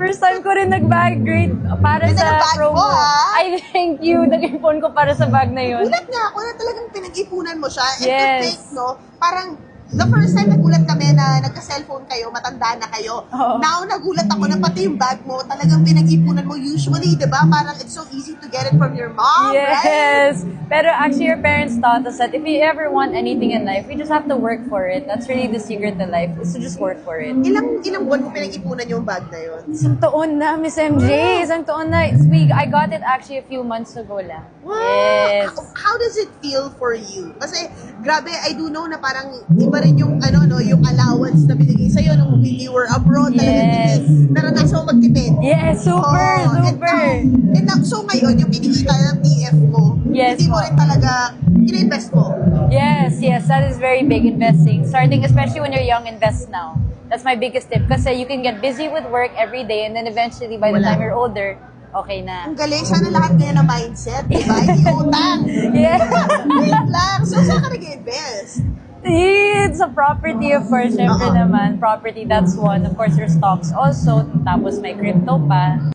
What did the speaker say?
First time ko rin nag-bag. Great. Para Ganda ng sa bag promo. mo, ha? Ay, thank you. Nag-ipon ko para sa bag na yun. Gulat nga ako na talagang pinag-ipunan mo siya. And to Yes. think, no, parang the first time nagulat kami na nagka-cellphone kayo, matanda na kayo. Oo. Now, nagulat ako na pati yung bag mo, talagang pinag-ipunan mo. Usually, di ba, parang it's so easy to get it from your mom, right? Yes. Pero actually, your parents taught us that if you ever want anything in life, we just have to work for it. That's really the secret to life, is to just work for it. Ilang buwan mo pinag-ipunan yung bag na yun? Isang taon na, Miss MJ. Isang taon na. I got it actually a few months ago lang. Wow! Yes. How does it feel for you? Kasi, grabe, I do know na parang iba rin yung, yung allowance na binigay sa'yo nung when you were abroad. Yes. Talagang naranasan mo magtipid. Yes, super, Oo, super. And now, so ngayon, yung kinikita ng TF mo, Yes, hindi mo po. rin talaga, ina-invest mo. Yes, that is very big investing. Starting, especially when you're young, invest now. That's my biggest tip. Kasi you can get busy with work every day and then eventually by the Wala. time you're older, okay na. Ang galing, sana lahat kayo na mindset, di ba? Hindi utang. Yeah. Wait lang. So, saan ka nag-invest? It's a property, of course. Syempre Oo. naman, property, that's one. Of course, your stocks also. Tapos may crypto pa.